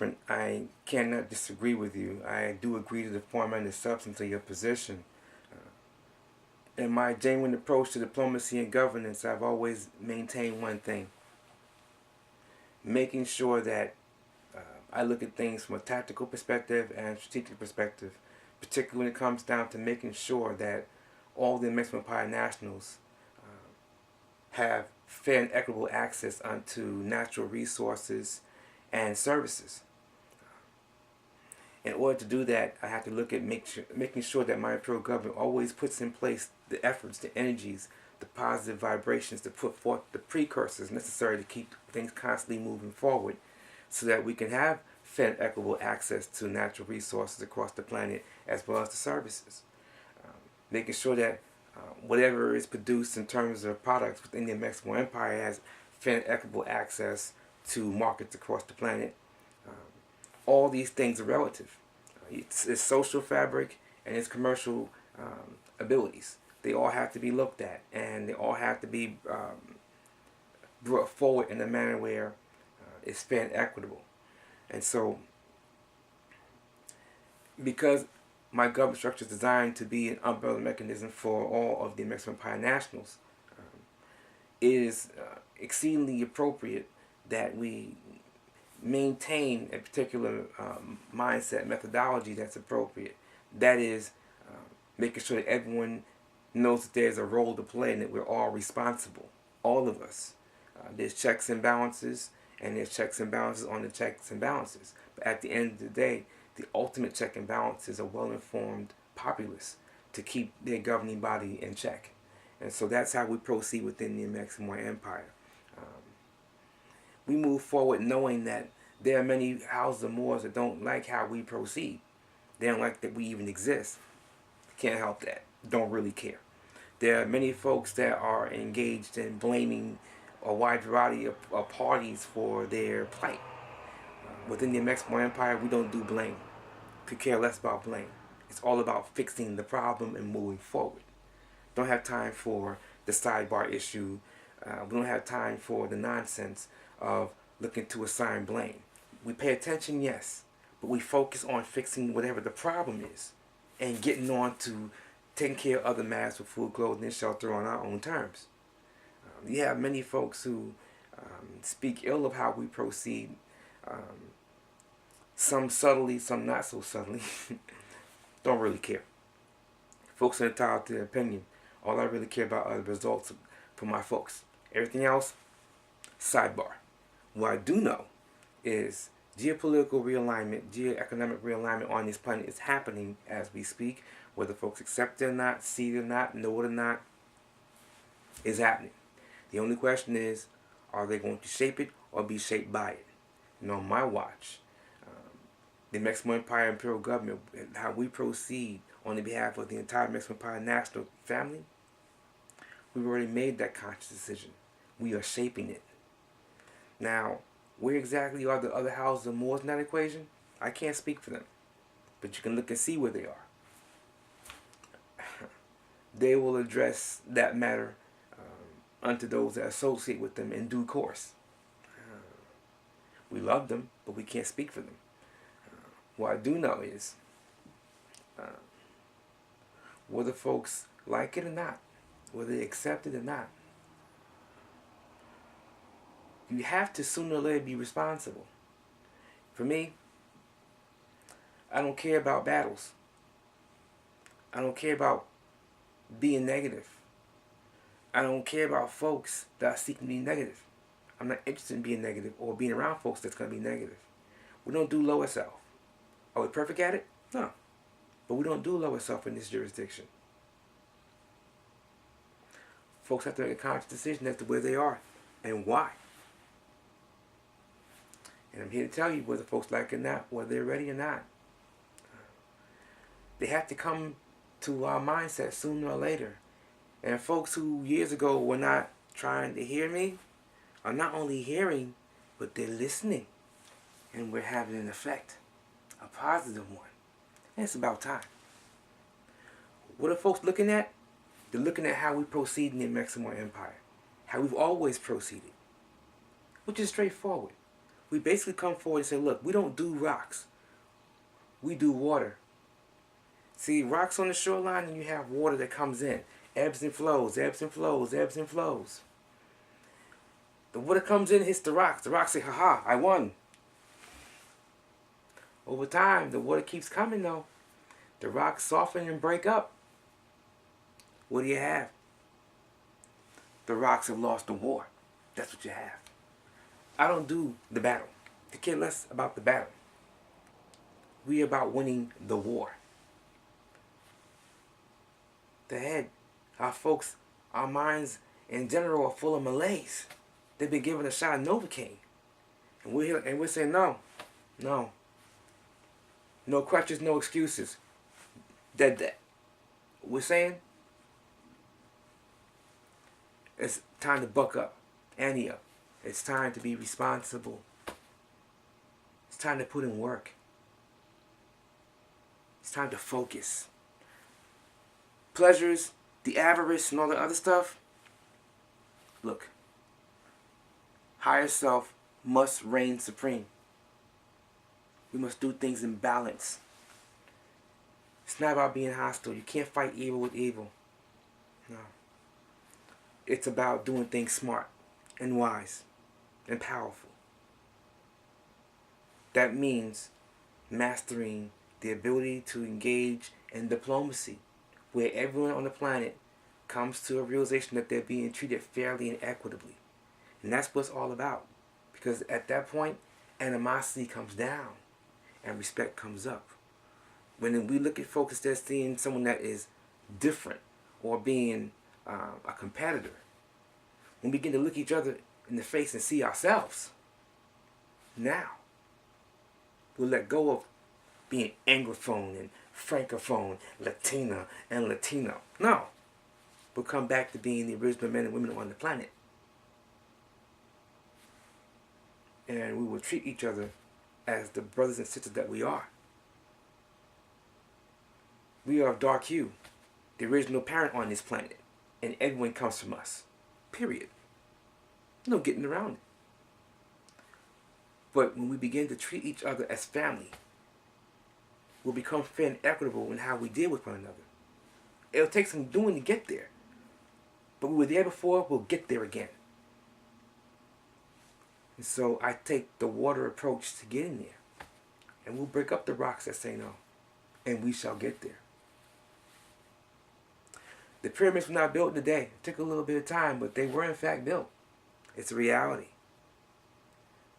different, I cannot disagree with you. I do agree to the format and the substance of your position. In my genuine approach to diplomacy and governance, I've always maintained one thing: making sure that I look at things from a tactical perspective and strategic perspective, particularly when it comes down to making sure that all the Amexem-Empire nationals have fair and equitable access unto natural resources and services. In order to do that, I have to look at making sure that my imperial government always puts in place the efforts, the energies, the positive vibrations to put forth the precursors necessary to keep things constantly moving forward, so that we can have fair and equitable access to natural resources across the planet, as well as the services. Making sure that whatever is produced in terms of products within the Amexem-Moor-Empire has fair and equitable access to markets across the planet. All these things are relative. It's social fabric and its commercial abilities. They all have to be looked at, and they all have to be brought forward in a manner where it's fair and equitable. And so, because my government structure is designed to be an umbrella mechanism for all of the Amexem-Empire nationals, it is exceedingly appropriate that we maintain a particular mindset, methodology that's appropriate. That is, making sure that everyone knows that there's a role to play and that we're all responsible, all of us. There's checks and balances, and there's checks and balances on the checks and balances. But at the end of the day, the ultimate check and balance is a well-informed populace to keep their governing body in check. And so that's how we proceed within the Amexem-Moor-Empire. We move forward knowing that there are many houses of Moors that don't like how we proceed. They don't like that we even exist. Can't help that. Don't really care. There are many folks that are engaged in blaming a wide variety of parties for their plight. Within the Amexem-Moor-Empire, we don't do blame. Could care less about blame. It's all about fixing the problem and moving forward. Don't have time for the sidebar issue. We don't have time for the nonsense of looking to assign blame. We pay attention, yes, but we focus on fixing whatever the problem is and getting on to taking care of other matters with food, clothing, and shelter on our own terms. You have many folks who speak ill of how we proceed, some subtly, some not so subtly. Don't really care. Folks are entitled to their opinion. All I really care about are the results for my folks. Everything else, sidebar. What I do know is geopolitical realignment, geoeconomic realignment on this planet is happening as we speak. Whether folks accept it or not, see it or not, know it or not, is happening. The only question is, are they going to shape it or be shaped by it? And on my watch, the Amexem-Moor-Empire Imperial Government, how we proceed on the behalf of the entire Amexem-Empire national family, we've already made that conscious decision. We are shaping it. Now, where exactly are the other houses of Moors in that equation? I can't speak for them, but you can look and see where they are. They will address that matter unto those that associate with them in due course. We love them, but we can't speak for them. What I do know is, whether folks like it or not, whether they accept it or not, you have to sooner or later be responsible. For me, I don't care about battles. I don't care about being negative. I don't care about folks that are seeking to be negative. I'm not interested in being negative or being around folks that's going to be negative. We don't do lower self. Are we perfect at it? No. But we don't do lower self in this jurisdiction. Folks have to make a conscious decision as to where they are and why. And I'm here to tell you, whether folks like it or not, whether they're ready or not, they have to come to our mindset sooner or later. And folks who years ago were not trying to hear me are not only hearing, but they're listening. And we're having an effect, a positive one. And it's about time. What are folks looking at? They're looking at how we proceed in the Amexem-Moor-Empire, how we've always proceeded, which is straightforward. We basically come forward and say, look, we don't do rocks. We do water. See, rocks on the shoreline, and you have water that comes in. Ebbs and flows, ebbs and flows, ebbs and flows. The water comes in, hits the rocks. The rocks say, haha, I won. Over time, the water keeps coming though. The rocks soften and break up. What do you have? The rocks have lost the war. That's what you have. I don't do the battle. I care less about the battle. We are about winning the war. The head, our folks, our minds in general are full of malaise. They've been given a shot of Novocaine. And we're here and we're saying no. No. No questions, no excuses. Dead. We're saying it's time to buck up. Ante up. It's time to be responsible. It's time to put in work. It's time to focus. Pleasures, the avarice, and all the other stuff. Look. Higher self must reign supreme. We must do things in balance. It's not about being hostile. You can't fight evil with evil. No. It's about doing things smart and wise and powerful. That means mastering the ability to engage in diplomacy, where everyone on the planet comes to a realization that they're being treated fairly and equitably. And that's what it's all about. Because at that point, animosity comes down and respect comes up. When we look at folks that's seeing someone that is different or being a competitor, when we begin to look each other in the face and see ourselves, now we'll let go of being Anglophone and Francophone, Latina and Latino. No. We'll come back to being the original men and women on the planet. And we will treat each other as the brothers and sisters that we are. We are of dark hue, the original parent on this planet, and everyone comes from us. Period. No getting around it. But when we begin to treat each other as family, we'll become fair and equitable in how we deal with one another. It'll take some doing to get there. But we were there before, we'll get there again. And so I take the water approach to getting there. And we'll break up the rocks that say no. And we shall get there. The pyramids were not built in a day. It took a little bit of time, but they were in fact built. It's a reality.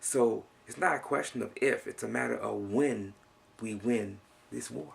So it's not a question of if, it's a matter of when we win this war.